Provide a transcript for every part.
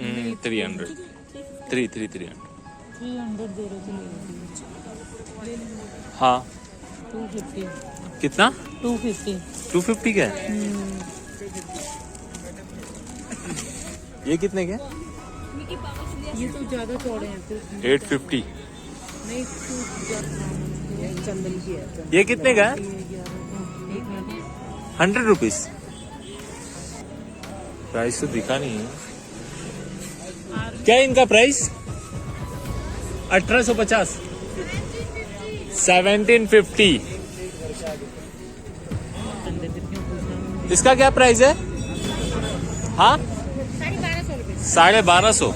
300 300 300 दे रहे थे। हाँ 250 कितना 250 250 का है ये कितने के ये तो ज्यादा चौड़े हैं तो 850 नहीं चंदन की है ये कितने का है 100 रुपीज प्राइस तो दिखा नहीं है क्या है इनका प्राइस 1850 1750 इसका क्या प्राइस है हाँ 1250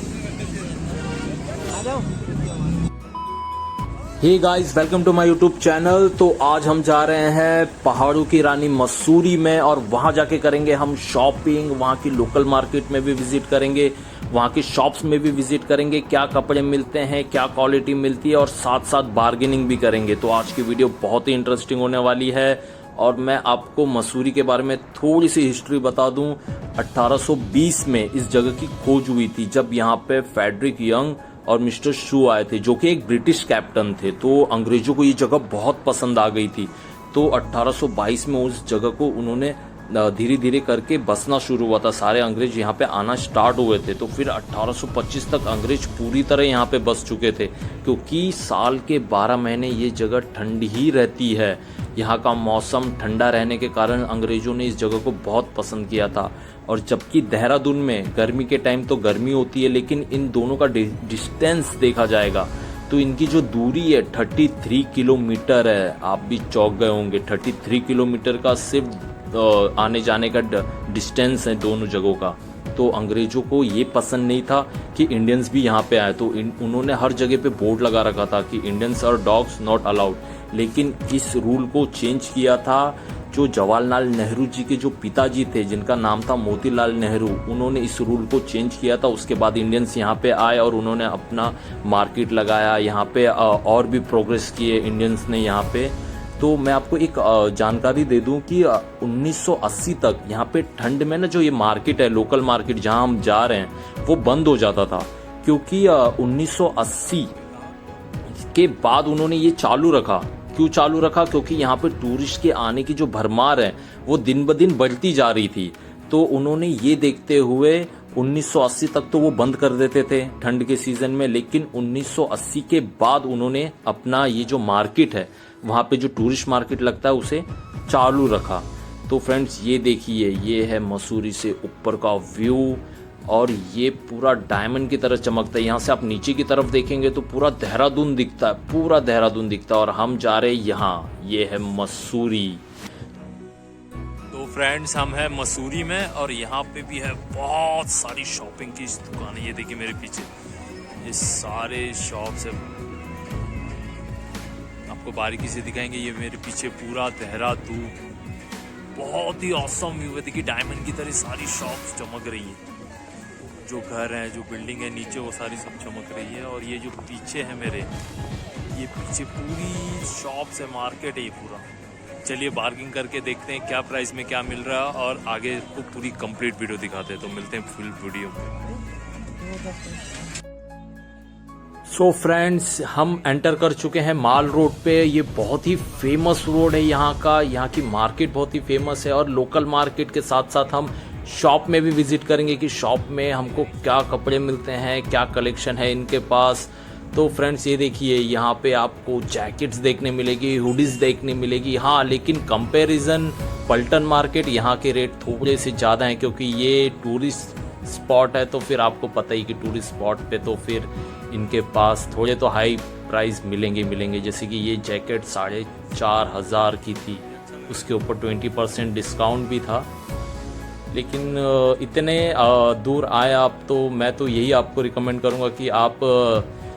hey guys welcome to my YouTube channel. तो आज हम जा रहे हैं पहाड़ों की रानी मसूरी में और वहां जाके करेंगे हम शॉपिंग। वहां की लोकल मार्केट में भी विजिट करेंगे, वहां की शॉप्स में भी विजिट करेंगे, क्या कपड़े मिलते हैं, क्या क्वालिटी मिलती है और साथ साथ बार्गेनिंग भी करेंगे। तो आज की वीडियो बहुत ही इंटरेस्टिंग होने वाली है और मैं आपको मसूरी के बारे में थोड़ी सी हिस्ट्री बता दूं। 1820 में इस जगह की खोज हुई थी जब यहाँ पे फेडरिक यंग और मिस्टर शू आए थे जो कि एक ब्रिटिश कैप्टन थे। तो अंग्रेजों को ये जगह बहुत पसंद आ गई थी। तो 1822 में उस जगह को उन्होंने धीरे धीरे करके बसना शुरू हुआ था। सारे अंग्रेज यहाँ पे आना स्टार्ट हुए थे। तो फिर 1825 तक अंग्रेज पूरी तरह यहाँ पे बस चुके थे क्योंकि साल के 12 महीने ये जगह ठंडी ही रहती है। यहाँ का मौसम ठंडा रहने के कारण अंग्रेजों ने इस जगह को बहुत पसंद किया था। और जबकि देहरादून में गर्मी के टाइम तो गर्मी होती है लेकिन इन दोनों का डिस्टेंस देखा जाएगा तो इनकी जो दूरी है 33 किलोमीटर है। आप भी चौंक गए होंगे, 33 किलोमीटर का सिर्फ आने जाने का डिस्टेंस है दोनों जगहों का। तो अंग्रेजों को ये पसंद नहीं था कि इंडियंस भी यहाँ पे आए। तो उन्होंने हर जगह पे बोर्ड लगा रखा था कि इंडियंस और डॉग्स नॉट अलाउड। लेकिन इस रूल को चेंज किया था जो जवाहरलाल नेहरू जी के जो पिताजी थे जिनका नाम था मोतीलाल नेहरू, उन्होंने इस रूल को चेंज किया था। उसके बाद इंडियंस यहाँ पे आए और उन्होंने अपना मार्केट लगाया यहाँ पे और भी प्रोग्रेस किए इंडियंस ने यहाँ पे। तो मैं आपको एक जानकारी दे दूं कि 1980 तक यहाँ पे ठंड में ना जो ये मार्केट है, लोकल मार्केट जहाँ हम जा रहे हैं, वो बंद हो जाता था क्योंकि 1980 के बाद उन्होंने ये चालू रखा। क्यों चालू रखा? क्योंकि यहाँ पे टूरिस्ट के आने की जो भरमार है वो दिन ब दिन बढ़ती जा रही थी। तो उन्होंने ये देखते हुए 1980 तक तो वो बंद कर देते थे ठंड के सीजन में, लेकिन 1980 के बाद उन्होंने अपना ये जो मार्केट है वहाँ पे जो टूरिस्ट मार्केट लगता है उसे चालू रखा। तो फ्रेंड्स ये देखिए, ये है मसूरी से ऊपर का व्यू और ये पूरा डायमंड की तरह चमकता है। यहाँ से आप नीचे की तरफ देखेंगे तो पूरा देहरादून दिखता है, पूरा देहरादून दिखता है। और हम जा रहे हैं यहाँ, ये है मसूरी। तो फ्रेंड्स हम हैं मसूरी में और यहाँ पे भी है बहुत सारी शॉपिंग की दुकानें। ये देखिए मेरे पीछे ये सारे शॉप्स है, आपको बारीकी से दिखाएंगे। ये मेरे पीछे पूरा देहरादून, बहुत ही ऑसम व्यू है। देखिए डायमंड की तरह सारी शॉप्स चमक रही हैं, जो घर है, जो बिल्डिंग है नीचे, वो सारी सब चमक रही है। और ये जो पीछे है मेरे, ये पीछे पूरी शॉप्स है, मार्केट है ये पूरा। चलिए बार्गिंग करके देखते हैं क्या प्राइस में क्या मिल रहा है और आगे को पूरी कंप्लीट वीडियो दिखाते हैं। तो मिलते हैं फुल वीडियो में। सो फ्रेंड्स हम एंटर कर चुके हैं माल रोड पे। ये बहुत ही फेमस रोड है यहाँ का, यहाँ की मार्केट बहुत ही फेमस है। और लोकल मार्केट के साथ साथ हम शॉप में भी विजिट करेंगे कि शॉप में हमको क्या कपड़े मिलते हैं, क्या कलेक्शन है इनके पास। तो फ्रेंड्स ये देखिए, यहाँ पे आपको जैकेट्स देखने मिलेगी, हुडीज देखने मिलेगी। हाँ लेकिन कंपैरिजन पल्टन मार्केट, यहाँ के रेट थोड़े से ज़्यादा हैं क्योंकि ये टूरिस्ट स्पॉट है। तो फिर आपको पता ही कि टूरिस्ट स्पॉट पे तो फिर इनके पास थोड़े तो हाई प्राइस मिलेंगे। जैसे कि ये जैकेट 4500 की थी, उसके ऊपर 20% डिस्काउंट भी था। लेकिन इतने दूर आए आप तो मैं तो यही आपको रिकमेंड करूंगा कि आप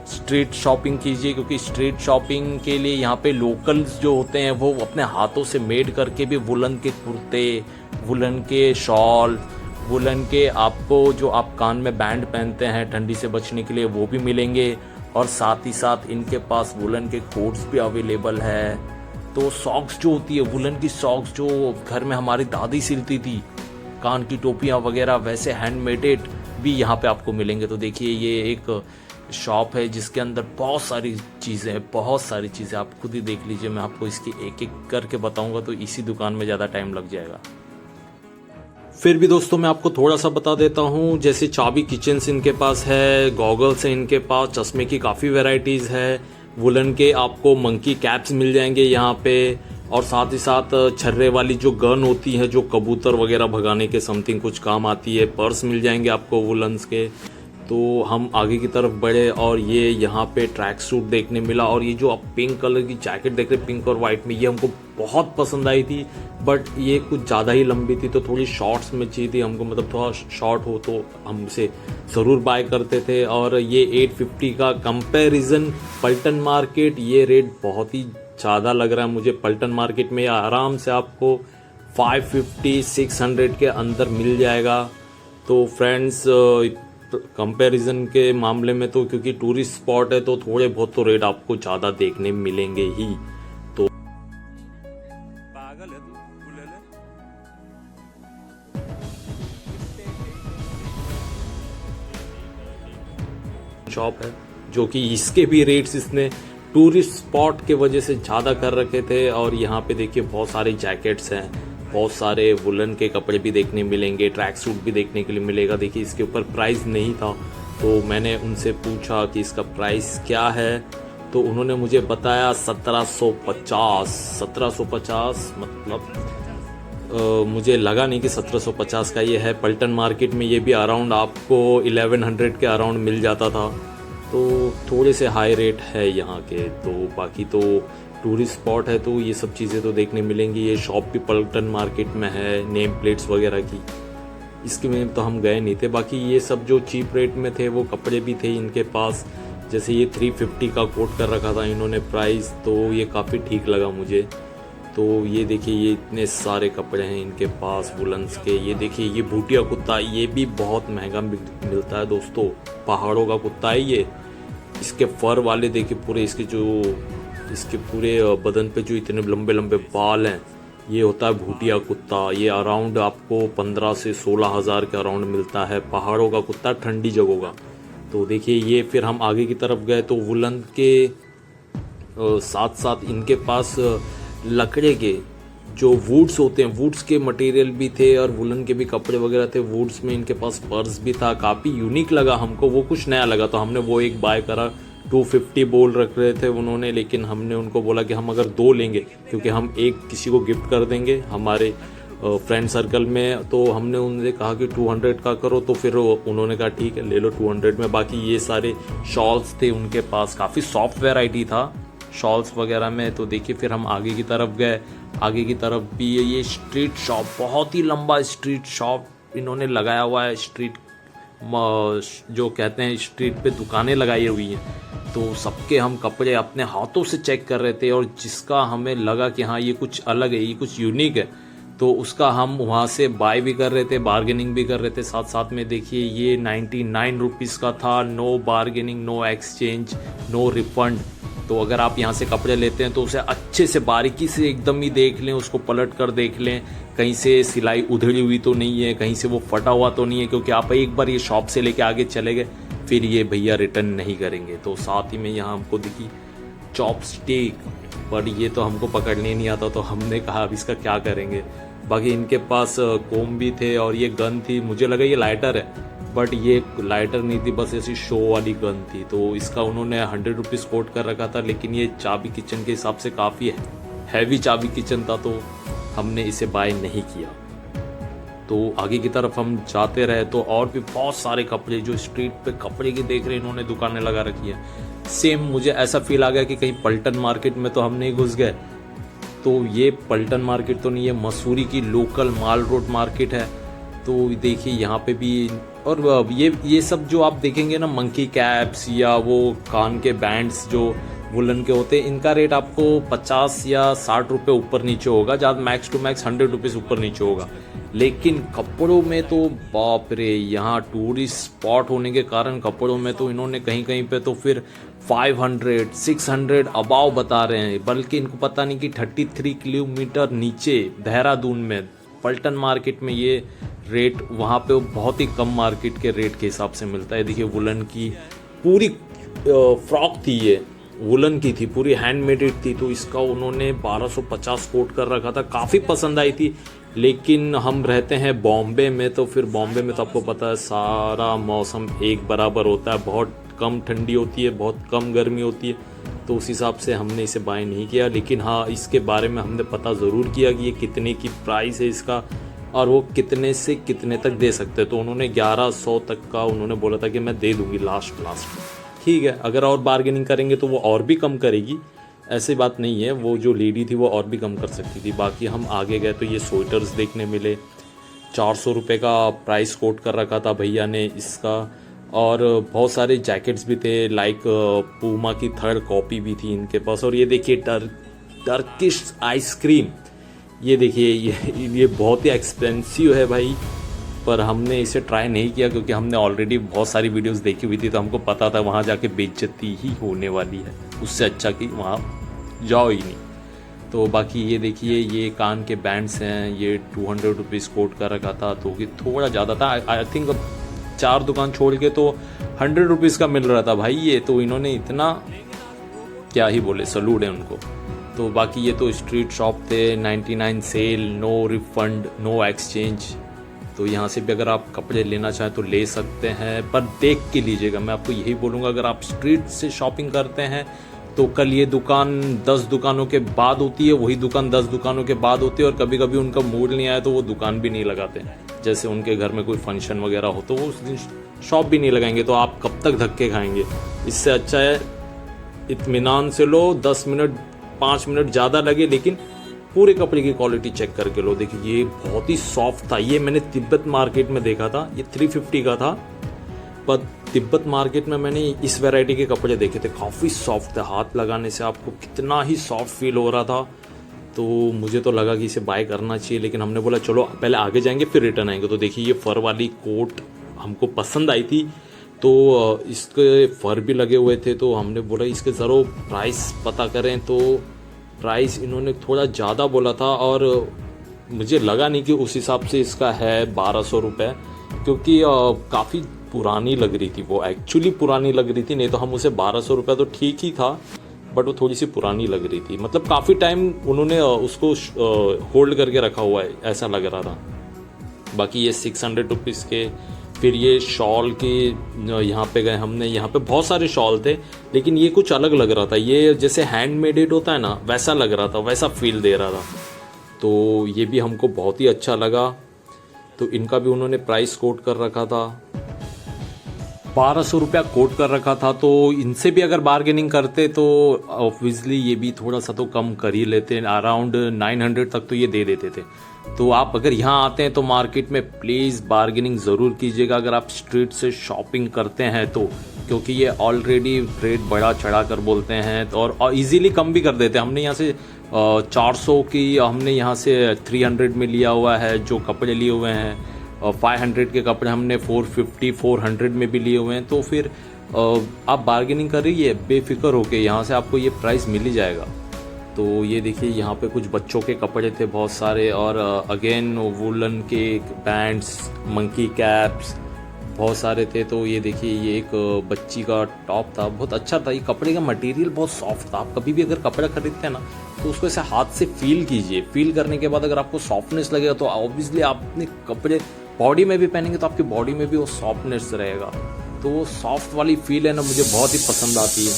स्ट्रीट शॉपिंग कीजिए क्योंकि स्ट्रीट शॉपिंग के लिए यहाँ पे लोकल्स जो होते हैं वो अपने हाथों से मेड करके भी वुलन के कुर्ते, वुलन के शॉल, वुलन के आपको जो आप कान में बैंड पहनते हैं ठंडी से बचने के लिए वो भी मिलेंगे। और साथ ही साथ इनके पास वुलन के कोट्स भी अवेलेबल है। तो सॉक्स जो होती है, वुलन की सॉक्स जो घर में हमारी दादी सिलती थी, कान की टोपियाँ वगैरह, वैसे हैंडमेडेड भी यहाँ पे आपको मिलेंगे। तो देखिए ये एक शॉप है जिसके अंदर बहुत सारी चीज़ें हैं, बहुत सारी चीज़ें। आप खुद ही देख लीजिए, मैं आपको इसकी एक एक करके बताऊंगा तो इसी दुकान में ज़्यादा टाइम लग जाएगा। फिर भी दोस्तों मैं आपको थोड़ा सा बता देता हूँ, जैसे चाबी किचन्स इनके पास है, गॉगल्स है इनके पास, चश्मे की काफ़ी वेराइटीज़ है, वुलन के आपको मंकी कैप्स मिल जाएंगे यहाँ पे, और साथ ही साथ छर्रे वाली जो गन होती है जो कबूतर वगैरह भगाने के समथिंग कुछ काम आती है, पर्स मिल जाएंगे आपको वुलन्स के। तो हम आगे की तरफ बढ़े और ये यहाँ पे ट्रैक सूट देखने मिला, और ये जो आप पिंक कलर की जैकेट देख रहे हैं पिंक और वाइट में, ये हमको बहुत पसंद आई थी, बट ये कुछ ज़्यादा ही लंबी थी तो थोड़ी शॉर्ट्स में चाहिए थी हमको, मतलब थोड़ा शॉर्ट हो तो हम इसे ज़रूर बाय करते थे। और ये 850 का कंपैरिजन पल्टन मार्केट, ये रेट बहुत ही ज़्यादा लग रहा है मुझे। पल्टन मार्केट में आराम से आपको 550-600 के अंदर मिल जाएगा। तो फ्रेंड्स कंपैरिजन के मामले में तो क्योंकि टूरिस्ट स्पॉट है तो थोड़े बहुत तो रेट आपको ज़्यादा देखने मिलेंगे ही। तो पागल है तू ले ले। शॉप है जो कि इसके भी रेट्स इसने टूरिस्ट स्पॉट के वजह से ज़्यादा कर रखे थे। और यहाँ पे देखिए बहुत सारे जैकेट्स हैं, बहुत सारे वुलन के कपड़े भी देखने मिलेंगे, ट्रैक सूट भी देखने के लिए मिलेगा। देखिए इसके ऊपर प्राइस नहीं था तो मैंने उनसे पूछा कि इसका प्राइस क्या है, तो उन्होंने मुझे बताया 1750 मतलब मुझे लगा नहीं कि 1750 का ये है। पल्टन मार्केट में ये भी अराउंड आपको 1100 के अराउंड मिल जाता था, तो थोड़े से हाई रेट है यहाँ के। तो बाकी तो टूरिस्ट स्पॉट है तो ये सब चीज़ें तो देखने मिलेंगी। ये शॉप भी पल्टन मार्केट में है, नेम प्लेट्स वगैरह की, इसके में तो हम गए नहीं थे। बाकी ये सब जो चीप रेट में थे वो कपड़े भी थे इनके पास, जैसे ये 350 का कोट कर रखा था इन्होंने प्राइस, तो ये काफ़ी ठीक लगा मुझे। तो ये देखिए ये इतने सारे कपड़े हैं इनके पास वुलन्स के। ये देखिए ये भूटिया कुत्ता, ये भी बहुत महंगा मिलता है दोस्तों, पहाड़ों का कुत्ता है ये। इसके फर वाले देखिए पूरे, इसके पूरे बदन पे जो इतने लंबे लंबे बाल हैं, ये होता है भूटिया कुत्ता। ये अराउंड आपको 15 से 16 हज़ार के अराउंड मिलता है, पहाड़ों का कुत्ता, ठंडी जगहों का। तो देखिए ये फिर हम आगे की तरफ गए तो वुलन के साथ साथ इनके पास लकड़े के जो वुड्स होते हैं, वुड्स के मटेरियल भी थे और वुलन के भी कपड़े वगैरह थे। वुड्स में इनके पास पर्स भी था, काफ़ी यूनिक लगा हमको, वो कुछ नया लगा तो हमने वो एक बाय करा। 250 बोल रख रहे थे उन्होंने, लेकिन हमने उनको बोला कि हम अगर 2 लेंगे क्योंकि हम एक किसी को गिफ्ट कर देंगे हमारे फ्रेंड सर्कल में, तो हमने उनसे कहा कि 200 का करो, तो फिर उन्होंने कहा ठीक है ले लो 200 में। बाकी ये सारे शॉल्स थे उनके पास, काफ़ी सॉफ्ट वैरायटी था शॉल्स वगैरह में। तो देखिए फिर हम आगे की तरफ गए, आगे की तरफ भी ये स्ट्रीट शॉप, बहुत ही लंबा स्ट्रीट शॉप इन्होंने लगाया हुआ है। स्ट्रीट जो कहते हैं स्ट्रीट पे दुकानें लगाई हुई हैं, तो सबके हम कपड़े अपने हाथों से चेक कर रहे थे, और जिसका हमें लगा कि हाँ ये कुछ अलग है, ये कुछ यूनिक है, तो उसका हम वहाँ से बाय भी कर रहे थे, बार्गेनिंग भी कर रहे थे साथ साथ में। देखिए ये 99 रुपीज़ का था, no bargaining, no exchange, no refund. तो अगर आप यहाँ से कपड़े लेते हैं तो उसे अच्छे से बारीकी से एकदम ही देख लें, उसको पलट कर देख लें, कहीं से सिलाई उधड़ी हुई तो नहीं है, कहीं से वो फटा हुआ तो नहीं है, क्योंकि आप एक बार ये शॉप से लेके आगे चले गए फिर ये भैया रिटर्न नहीं करेंगे। तो साथ ही में यहाँ हमको दिखी चॉपस्टिक, पर ये तो हमको पकड़ने नहीं आता, तो हमने कहा अब इसका क्या करेंगे। बाकी इनके पास कोम भी थे और ये गन थी, मुझे लगा ये लाइटर है, बट ये लाइटर नहीं थी, बस ऐसी शो वाली गन थी। तो इसका उन्होंने 100 रुपीज़ कोट कर रखा था, लेकिन ये चाबी किचन के हिसाब से काफ़ी हैवी चाबी किचन था, तो हमने इसे बाय नहीं किया। तो आगे की तरफ हम जाते रहे तो और भी बहुत सारे कपड़े, जो स्ट्रीट पे कपड़े की देख रहे इन्होंने दुकानें लगा रखी है। सेम मुझे ऐसा फील आ गया कि कहीं पल्टन मार्केट में तो हम नहीं घुस गए। तो ये पल्टन मार्केट तो नहीं है, मसूरी की लोकल माल रोड मार्केट है। तो देखिए यहाँ पे भी, और ये सब जो आप देखेंगे ना, मंकी कैप्स या वो कान के बैंड्स जो वुलन के होते हैं, इनका रेट आपको 50 या 60 रुपये ऊपर नीचे होगा, ज़्यादा मैक्स टू मैक्स 100 रुपीज़ ऊपर नीचे होगा। लेकिन कपड़ों में तो बाप रे, यहाँ टूरिस्ट स्पॉट होने के कारण कपड़ों में तो इन्होंने कहीं कहीं पे तो फिर 500, 600 अबाव बता रहे हैं। बल्कि इनको पता नहीं कि 33 किलोमीटर नीचे देहरादून में पल्टन मार्केट में ये रेट वहाँ पे बहुत ही कम मार्केट के रेट के हिसाब से मिलता है। देखिए वुलन की पूरी फ्रॉक थी, ये वुलन की थी, पूरी हैंडमेडेड थी, तो इसका उन्होंने 1250 कोट कर रखा था। काफ़ी पसंद आई थी, लेकिन हम रहते हैं बॉम्बे में, तो फिर बॉम्बे में तो आपको पता है सारा मौसम एक बराबर होता है, बहुत कम ठंडी होती है, बहुत कम गर्मी होती है, तो उस हिसाब से हमने इसे बाय नहीं किया। लेकिन हाँ, इसके बारे में हमने पता ज़रूर किया कि ये कितने की प्राइस है इसका और वो कितने से कितने तक दे सकते हैं। तो उन्होंने 1100 तक का उन्होंने बोला था कि मैं दे दूँगी लास्ट। ठीक है, अगर और बार्गेनिंग करेंगे तो वो और भी कम करेगी, ऐसी बात नहीं है, वो जो लेडी थी वो और भी कम कर सकती थी। बाकी हम आगे गए तो ये स्वेटर्स देखने मिले, 400 रुपये का प्राइस कोट कर रखा था भैया ने इसका, और बहुत सारे जैकेट्स भी थे, लाइक पूमा की 3rd कॉपी भी थी इनके पास। और ये देखिए टर्किश आइसक्रीम, ये देखिए ये बहुत ही एक्सपेंसिव है भाई, पर हमने इसे ट्राई नहीं किया क्योंकि हमने ऑलरेडी बहुत सारी वीडियोस देखी हुई थी, तो हमको पता था वहाँ जाके बेइज्जती ही होने वाली है, उससे अच्छा कि वहाँ जाओ ही नहीं। तो बाकी ये देखिए ये कान के बैंड्स हैं, ये 200 रुपीज़ कोट कर रखा था, तो कि थोड़ा ज़्यादा था। आई थिंक 4 दुकान छोड़ के तो 100 रुपीज़ का मिल रहा था भाई ये, तो इन्होंने इतना क्या ही बोले, सलूट है उनको। तो बाकी ये तो स्ट्रीट शॉप थे, 99 sale, no refund, no exchange. तो यहाँ से भी अगर आप कपड़े लेना चाहें तो ले सकते हैं, पर देख के लीजिएगा, मैं आपको यही बोलूँगा। अगर आप स्ट्रीट से शॉपिंग करते हैं तो कल ये दुकान 10 दुकानों के बाद होती है, वही दुकान 10 दुकानों के बाद होती है, और कभी कभी उनका मूड नहीं आया तो वो दुकान भी नहीं लगाते। जैसे उनके घर में कोई फंक्शन वगैरह हो तो वो उस दिन शॉप भी नहीं लगाएंगे, तो आप कब तक धक्के खाएंगे। इससे अच्छा है इत्मीनान से लो, 10 मिनट 5 मिनट ज़्यादा लगे, लेकिन पूरे कपड़े की क्वालिटी चेक करके लो। देखिए ये बहुत ही सॉफ्ट था, ये मैंने तिब्बत मार्केट में देखा था, ये 350 का था, पर तिब्बत मार्केट में मैंने इस वैरायटी के कपड़े देखे थे, काफ़ी सॉफ्ट थे, हाथ लगाने से आपको कितना ही सॉफ्ट फील हो रहा था। तो मुझे तो लगा कि इसे बाय करना चाहिए, लेकिन हमने बोला चलो पहले आगे जाएंगे फिर रिटर्न आएंगे। तो देखिए ये फ़र वाली कोट हमको पसंद आई थी, तो इसके फ़र भी लगे हुए थे, तो हमने बोला इसके ज़रूर प्राइस पता करें। तो प्राइस इन्होंने थोड़ा ज़्यादा बोला था, और मुझे लगा नहीं कि उस हिसाब से इसका है 1200 रुपये, क्योंकि काफ़ी पुरानी लग रही थी, वो एक्चुअली पुरानी लग रही थी, नहीं तो हम उसे 1200 रुपये तो ठीक ही था, बट वो थोड़ी सी पुरानी लग रही थी, मतलब काफ़ी टाइम उन्होंने उसको होल्ड करके रखा हुआ है ऐसा लग रहा था। बाकी ये 600 रुपीज़ के। फिर ये शॉल के यहाँ पे गए हमने, यहाँ पे बहुत सारे शॉल थे, लेकिन ये कुछ अलग लग रहा था, ये जैसे हैंडमेडेड होता है ना वैसा लग रहा था, वैसा फील दे रहा था, तो ये भी हमको बहुत ही अच्छा लगा। तो इनका भी उन्होंने प्राइस कोट कर रखा था, 1200 रुपया कोट कर रखा था। तो इनसे भी अगर बार्गेनिंग करते तो ऑब्वियसली ये भी थोड़ा सा तो कम कर ही लेते, अराउंड 900 तक तो ये दे देते थे। तो आप अगर यहाँ आते हैं तो मार्केट में प्लीज़ बार्गेनिंग ज़रूर कीजिएगा अगर आप स्ट्रीट से शॉपिंग करते हैं तो, क्योंकि ये ऑलरेडी रेट बड़ा चढ़ा कर बोलते हैं और इजीली कम भी कर देते हैं। हमने यहाँ से 400 की हमने यहाँ से 300 में लिया हुआ है जो कपड़े लिए हुए हैं, 500 के कपड़े हमने 450 400 में भी लिए हुए हैं। तो फिर आप बार्गेनिंग कर रही है बेफिक्र होके, यहाँ से आपको ये प्राइस मिल ही जाएगा। तो ये देखिए यहाँ पे कुछ बच्चों के कपड़े थे बहुत सारे, और अगेन वुलन के बैंड्स, मंकी कैप्स बहुत सारे थे। तो ये देखिए ये एक बच्ची का टॉप था, बहुत अच्छा था। ये कपड़े का मटेरियल बहुत सॉफ्ट था। आप कभी भी अगर कपड़ा खरीदते हैं ना तो उसको ऐसे हाथ से फील कीजिए, फील करने के बाद अगर आपको सॉफ्टनेस लगेगा तो ऑब्वियसली आप अपने कपड़े बॉडी में भी पहनेंगे तो आपकी बॉडी में भी वो सॉफ्टनेस रहेगा। तो वो सॉफ्ट वाली फील है ना, मुझे बहुत ही पसंद आती है।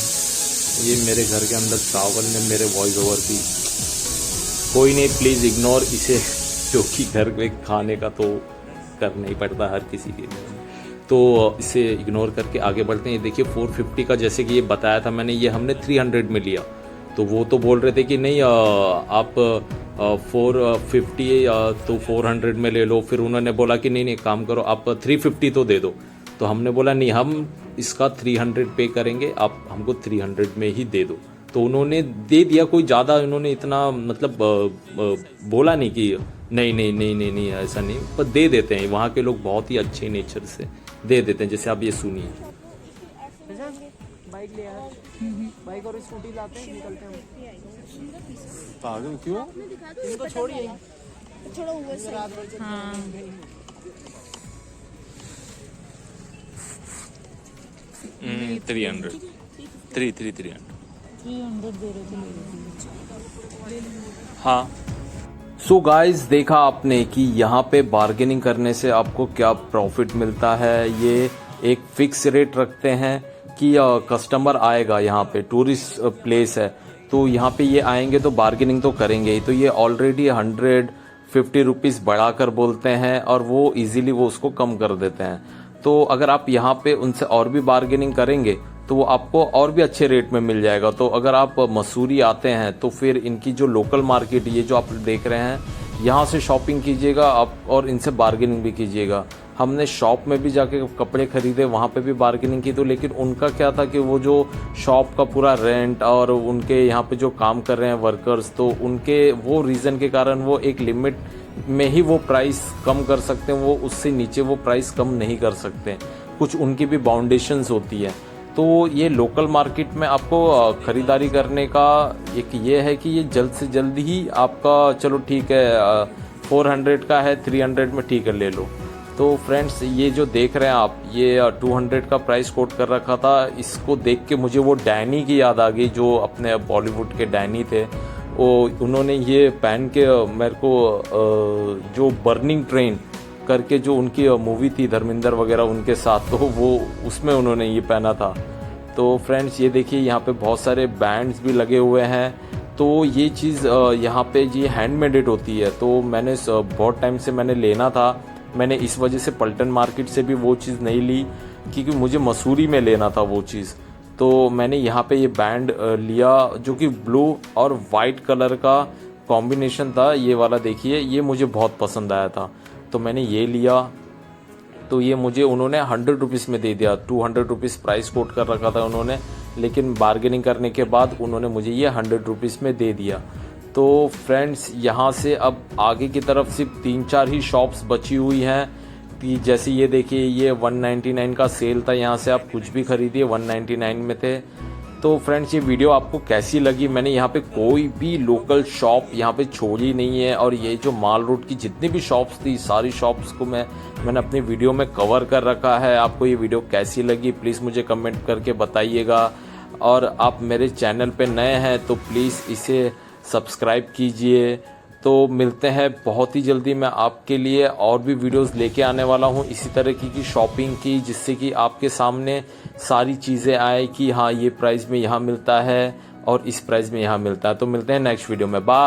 ये मेरे घर के अंदर चावल ने मेरे वॉइस ओवर की, कोई नहीं प्लीज़ इग्नोर इसे, क्योंकि घर में खाने का तो करना ही पड़ता है हर किसी के लिए। तो इसे इग्नोर करके आगे बढ़ते हैं। ये देखिए 450 का जैसे कि ये बताया था मैंने, ये हमने 300 में लिया। तो वो तो बोल रहे थे कि नहीं आप 450 तो 400 में ले लो। फिर उन्होंने बोला कि नहीं काम करो आप 350 तो दे दो। तो हमने बोला नहीं हम इसका 300 पे करेंगे, आप हमको 300 में ही दे दो। तो उन्होंने दे दिया, कोई ज़्यादा उन्होंने इतना मतलब बोला नहीं कि नहीं नहीं नहीं नहीं नहीं ऐसा नहीं, पर दे देते हैं। वहाँ के लोग बहुत ही अच्छे नेचर से दे देते हैं। जैसे आप ये सुनिए, बाइक ले आए, बाइक और स्कूटी लाते हैं, निकलते हैं। पागल क्यों? इनको छोड़िए, हाँ $300 300 300 दे रहे थे मेरे को। हाँ। सो गाइस, देखा आपने कि यहाँ पे बार्गेनिंग करने से आपको क्या प्रॉफिट मिलता है। ये एक फिक्स रेट रखते हैं कि कस्टमर आएगा, यहाँ पे टूरिस्ट प्लेस है तो यहाँ पे ये आएंगे तो बार्गेनिंग तो करेंगे ही। तो ये ऑलरेडी 150 रुपीज़ बढ़ाकर बोलते हैं और वो इजीली वो उसको कम कर देते हैं। तो अगर आप यहाँ पे उनसे और भी बार्गेनिंग करेंगे तो वो आपको और भी अच्छे रेट में मिल जाएगा। तो अगर आप मसूरी आते हैं तो फिर इनकी जो लोकल मार्केट ये जो आप देख रहे हैं यहाँ से शॉपिंग कीजिएगा आप और इनसे बार्गेनिंग भी कीजिएगा। हमने शॉप में भी जाके कपड़े खरीदे, वहाँ पे भी बार्गेनिंग की तो लेकिन उनका क्या था कि वो जो शॉप का पूरा रेंट और उनके यहाँ पे जो काम कर रहे हैं वर्कर्स, तो उनके वो रीज़न के कारण वो एक लिमिट में ही वो प्राइस कम कर सकते हैं, वो उससे नीचे वो प्राइस कम नहीं कर सकते। कुछ उनकी भी बाउंडेशंस होती है। तो ये लोकल मार्केट में आपको ख़रीदारी करने का एक ये है कि ये जल्द से जल्द ही आपका, चलो ठीक है 400 का है 300 में ठीक है ले लो। तो फ्रेंड्स, ये जो देख रहे हैं आप, ये 200 का प्राइस कोट कर रखा था। इसको देख के मुझे वो डैनी की याद आ गई जो अपने बॉलीवुड के डैनी थे। वो उन्होंने ये पहन के मेरे को जो बर्निंग ट्रेन करके जो उनकी मूवी थी धर्मेंद्र वगैरह उनके साथ, तो वो उसमें उन्होंने ये पहना था। तो फ्रेंड्स, ये देखिए यहाँ पे बहुत सारे बैंड्स भी लगे हुए हैं। तो ये चीज़ यहाँ पे ये हैंडमेडेड होती है। तो मैंने बहुत टाइम से मैंने लेना था, मैंने इस वजह से पल्टन मार्केट से भी वो चीज़ नहीं ली क्योंकि मुझे मसूरी में लेना था वो चीज़। तो मैंने यहाँ पे ये बैंड लिया जो कि ब्लू और वाइट कलर का कॉम्बिनेशन था। ये वाला देखिए, ये मुझे बहुत पसंद आया था तो मैंने ये लिया। तो ये मुझे उन्होंने 100 रुपीज़ में दे दिया। 200 रुपीज़ प्राइस कोट कर रखा था उन्होंने, लेकिन बार्गेनिंग करने के बाद उन्होंने मुझे ये 100 रुपीज़ में दे दिया। तो फ्रेंड्स, यहाँ से अब आगे की तरफ सिर्फ 3-4 ही शॉप्स बची हुई हैं कि जैसे ये देखिए, ये 199 का सेल था, यहाँ से आप कुछ भी खरीदिए 199 में थे। तो फ्रेंड्स, ये वीडियो आपको कैसी लगी? मैंने यहाँ पे कोई भी लोकल शॉप यहाँ पे छोड़ी नहीं है और ये जो माल रोड की जितनी भी शॉप्स थी सारी शॉप्स को मैंने अपनी वीडियो में कवर कर रखा है। आपको ये वीडियो कैसी लगी प्लीज़ मुझे कमेंट करके बताइएगा। और आप मेरे चैनल पे नए हैं तो प्लीज़ इसे सब्सक्राइब कीजिए। तो मिलते हैं बहुत ही जल्दी, मैं आपके लिए और भी वीडियोस लेके आने वाला हूँ इसी तरह की शॉपिंग की, जिससे कि आपके सामने सारी चीज़ें आए कि हाँ ये प्राइस में यहाँ मिलता है और इस प्राइस में यहाँ मिलता है। तो मिलते हैं नेक्स्ट वीडियो में, बाय।